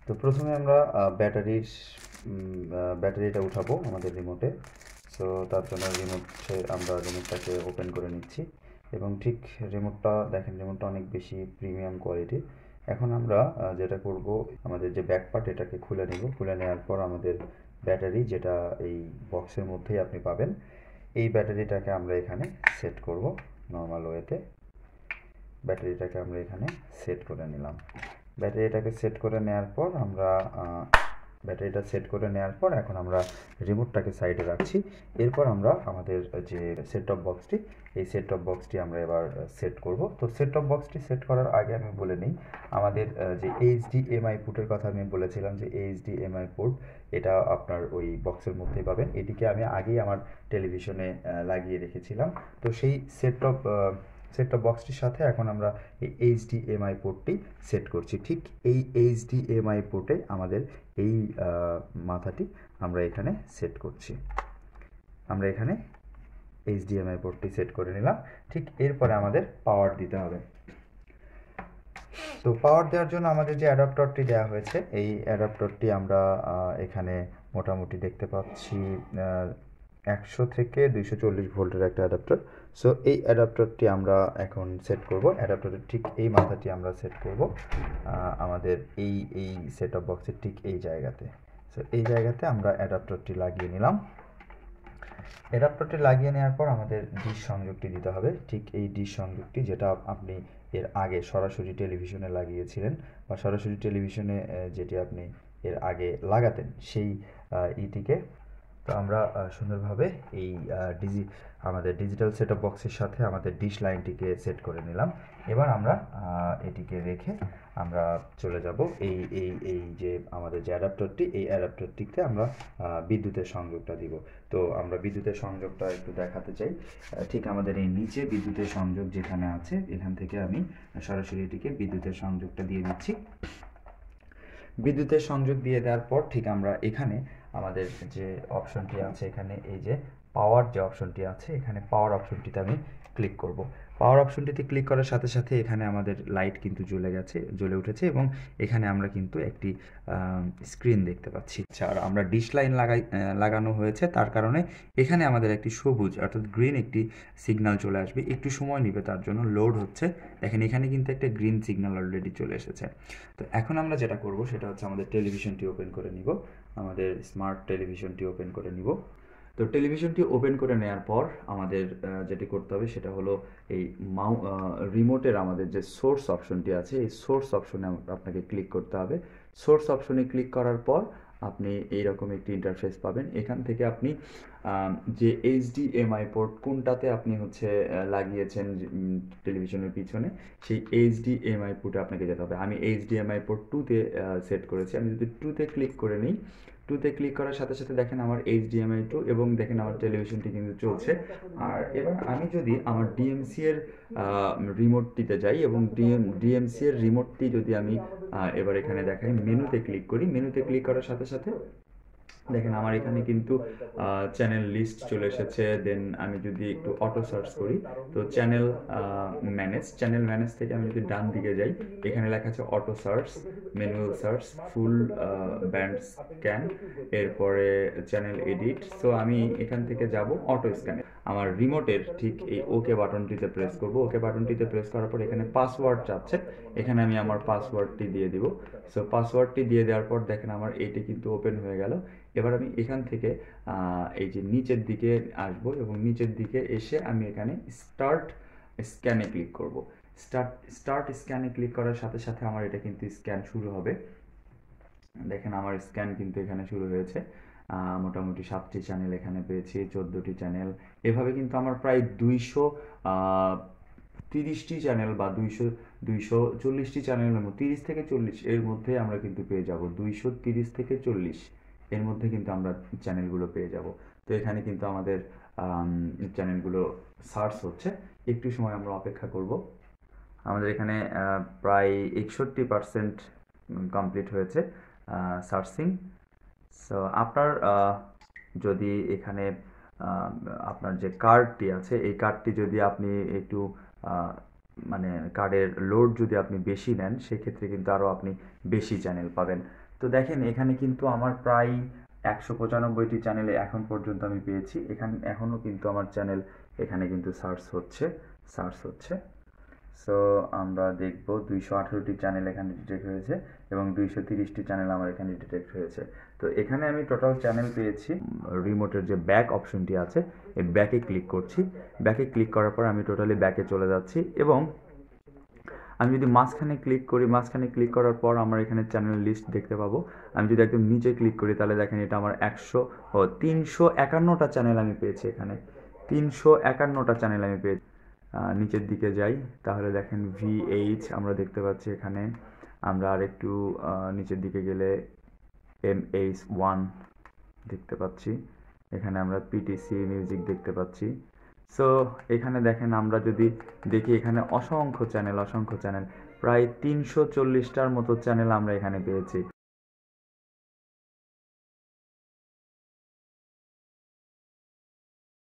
তো প্রথমে আমরা ব্যাটারিটা উঠাবো আমাদের রিমোটে। সো তার জন্য আমরা রিমোটটাকে ওপেন করে নিচ্ছি এবং ঠিক রিমোটটা অনেক বেশি প্রিমিয়াম কোয়ালিটি। এখন আমরা যেটা করব, আমাদের যে ব্যাক পার্ট এটাকে খুলে নেব। খুলে নেওয়ার পর আমাদের ব্যাটারি, যেটা এই বক্সের মধ্যেই আপনি পাবেন, এই ব্যাটারিটাকে আমরা এখানে সেট করব নর্মাল ওয়েতে। ব্যাটারিটাকে আমরা এখানে সেট করে নিলাম। ব্যাটারিটাকে সেট করে নেওয়ার পর এখন আমরা রিমোটটাকে সাইডে রাখছি। এরপর আমরা আমাদের যে সেট টপ বক্সটি, এই সেট টপ বক্সটি আমরা এবার সেট করব। তো সেট টপ বক্সটি সেট করার আগে আমি বলে নিই, আমাদের যে এইচডিএমআই পোর্টের কথা আমি বলেছিলাম, যে এইচডিএমআই পোর্ট, এটা আপনার ওই বক্সের মধ্যেই পাবেন। এটিকে আমি আগেই আমার টেলিভিশনে লাগিয়ে রেখেছিলাম। তো সেই সেট টপ বক্সটির সাথে এখন আমরা এই এইচডিএমআই পোর্টটি সেট করছি। ঠিক এই এইচডিএমআই পোর্টে আমাদের এই মাথাটি আমরা এখানে সেট করছি। আমরা এখানে এইচডিএমআই পোর্টটি সেট করে নিলাম। ঠিক এরপরে আমাদের পাওয়ার দিতে হবে। তো পাওয়ার দেওয়ার জন্য আমাদের যে অ্যাডাপ্টারটি দেওয়া হয়েছে, এই অ্যাডাপ্টারটি আমরা এখানে মোটামুটি দেখতে পাচ্ছি 100 থেকে 240 ভোল্টের একটা অ্যাডাপ্টার। সো এই অ্যাডাপ্টারটি আমরা এখন সেট করব। অ্যাডাপ্টারের ঠিক এই মাথাটি আমরা সেট করব আমাদের এই সেট অফ বক্সের ঠিক এই জায়গাতে। সো এই জায়গাতে আমরা অ্যাডাপ্টারটি লাগিয়ে নিলাম। অ্যাডাপ্টারটি লাগিয়ে নেওয়ার পর আমাদের ডিশ সংযোগটি দিতে হবে। ঠিক এই ডিশ সংযোগটি, যেটা আপনি এর আগে সরাসরি টেলিভিশনে লাগিয়েছিলেন, বা সরাসরি টেলিভিশনে যেটি আপনি এর আগে লাগাতেন, সেই ইটিকে তো আমরা সুন্দরভাবে এই আমাদের ডিজিটাল সেটআপ বক্সের সাথে আমাদের ডিশ লাইনটিকে সেট করে নিলাম। এবার আমরা এটিকে রেখে আমরা চলে যাব এই এই এই যে আমাদের যে অ্যাডাপ্টারটি, এই অ্যাডাপ্টারটিতে আমরা বিদ্যুতের সংযোগটা দিব। তো আমরা বিদ্যুতের সংযোগটা একটু দেখাতে চাই। ঠিক আমাদের এই নিচে বিদ্যুতের সংযোগ যেখানে আছে, এখান থেকে আমি সরাসরি এটিকে বিদ্যুতের সংযোগটা দিয়ে দিচ্ছি। বিদ্যুতের সংযোগ দিয়ে দেওয়ার পর ঠিক আমরা এখানে আমাদের যে অপশনটি আছে, এখানে এই যে পাওয়ার যে অপশনটি আছে, এখানে পাওয়ার অপশনটিতে আমি ক্লিক করব। পাওয়ার অপশনটিতে ক্লিক করার সাথে সাথে এখানে আমাদের লাইট কিন্তু জ্বলে উঠেছে এবং এখানে আমরা কিন্তু একটি স্ক্রিন দেখতে পাচ্ছি। আর আমরা ডিশ লাইন লাগানো হয়েছে, তার কারণে এখানে আমাদের একটি সবুজ অর্থাৎ গ্রিন একটি সিগন্যাল চলে আসবে। একটু সময় নেবে, তার জন্য লোড হচ্ছে। দেখেন এখানে কিন্তু একটা গ্রিন সিগন্যাল অলরেডি চলে এসেছে। তো এখন আমরা যেটা করব সেটা হচ্ছে আমাদের টেলিভিশনটি ওপেন করে নিব। আমাদের স্মার্ট টেলিভিশনটি ওপেন করে নিব। তো টেলিভিশনটি ওপেন করে নেওয়ার পর আমাদের যেটি করতে হবে সেটা হলো এই রিমোটের আমাদের যে সোর্স অপশনটি আছে, এই সোর্স অপশনে আপনাকে ক্লিক করতে হবে। সোর্স অপশনে ক্লিক করার পর আপনি এইরকম একটি ইন্টারফেস পাবেন। এখান থেকে আপনি যে এইচডিএমআই পোর্ট কোনটাতে আপনি লাগিয়েছেন টেলিভিশনের পিছনে, সেই এইচডিএমআই পোর্টে আপনাকে যেতে হবে। আমি এইচডিএমআই পোর্ট 2তে সেট করেছি। আমি যদি 2তে ক্লিক করে নিই, 2তে ক্লিক করার সাথে সাথে দেখেন আমার এইচডিএমআই 2 এবং দেখেন আমার টেলিভিশনটি কিন্তু চলছে। আর এবার আমি যদি আমার ডিএমসি এর রিমোটটিতে যাই এবং ডিএমসি এর রিমোটটি যদি আমি এবার এখানে দেখাই, মেনুতে ক্লিক করি। মেনুতে ক্লিক করার সাথে সাথে দেখেন আমার এখানে কিন্তু চ্যানেল লিস্ট চলে এসেছে। দেন আমি যদি একটু অটো সার্চ করি, তো চ্যানেল ম্যানেজ থেকে আমি যদি ডান দিকে যাই, এখানে লেখা আছে অটো সার্চ, ম্যানুয়াল সার্চ, ফুল ব্যান্ড স্ক্যান, এরপরে চ্যানেল এডিট। সো আমি এখান থেকে যাব অটো স্ক্যানে। আমার রিমোটের ঠিক এই ওকে বাটনটিতে প্রেস করব। ওকে বাটনটিতে প্রেস করার পর এখানে পাসওয়ার্ড চাচ্ছে, এখানে আমি আমার পাসওয়ার্ডটি দিয়ে দিব। সো পাসওয়ার্ডটি দিয়ে দেওয়ার পর দেখেন আমার এইটি কিন্তু ওপেন হয়ে গেল। এবার আমি এখান থেকে এই যে নিচের দিকে আসব এবং নিচের দিকে এসে আমি এখানে স্টার্ট স্ক্যানে ক্লিক করব। স্টার্ট স্ক্যানে ক্লিক করার সাথে সাথে আমার এটা কিন্তু স্ক্যান শুরু হবে। দেখেন আমার স্ক্যান কিন্তু এখানে শুরু হয়েছে। মোটামুটি 7টি চ্যানেল এখানে পেয়েছি, 14টি চ্যানেল। এভাবে কিন্তু আমার প্রায় 230টি চ্যানেল বা 240টি চ্যানেলের মধ্যে 30 থেকে 40 এর মধ্যে আমরা কিন্তু পেয়ে যাব। 230 থেকে 40 এর মধ্যে কিন্তু আমরা চ্যানেলগুলো পেয়ে যাব। তো এখানে কিন্তু আমাদের চ্যানেলগুলো সার্চ হচ্ছে। একটু সময় আমরা অপেক্ষা করব। আমাদের এখানে প্রায় 61% কমপ্লিট হয়েছে সার্চিং। সো আপনার যদি এখানে আপনার যে কার্ডটি আছে, এই কার্ডটি যদি আপনি একটু মানে কার্ডের লোড যদি আপনি বেশি নেন, সেক্ষেত্রে কিন্তু আরও আপনি বেশি চ্যানেল পাবেন। তো দেখেন এখানে কিন্তু আমার প্রায় 195টি চ্যানেলে এখন পর্যন্ত আমি পেয়েছি। এখানে এখনও কিন্তু আমার চ্যানেল এখানে কিন্তু সার্চ হচ্ছে। সো আমরা দেখব 218টি চ্যানেল এখানে ডিটেক্ট হয়েছে এবং 230টি চ্যানেল আমার এখানে ডিটেক্ট হয়েছে। তো এখানে আমি টোটাল চ্যানেল পেয়েছি। রিমোটের যে ব্যাক অপশনটি আছে এই ব্যাকে ক্লিক করছি। ব্যাকে ক্লিক করার পর আমি টোটালি ব্যাকে চলে যাচ্ছি এবং আমি যদি মাঝখানে ক্লিক করার পর আমার এখানে চ্যানেল লিস্ট দেখতে পাবো। আমি যদি একদম নিচে ক্লিক করি তাহলে দেখেন এটা আমার 351টা চ্যানেল আমি পেয়েছি। এখানে 351টা চ্যানেল আমি পেয়েছি। নিচের দিকে যাই তাহলে দেখেন VH আমরা দেখতে পাচ্ছি এখানে। আমরা আর একটু নিচের দিকে গেলে MH1 দেখতে পাচ্ছি। এখানে আমরা PTC মিউজিক দেখতে পাচ্ছি। সো এখানে দেখেন আমরা যদি দেখি এখানে অসংখ্য চ্যানেল প্রায় 340টার মতো চ্যানেল আমরা এখানে পেয়েছি।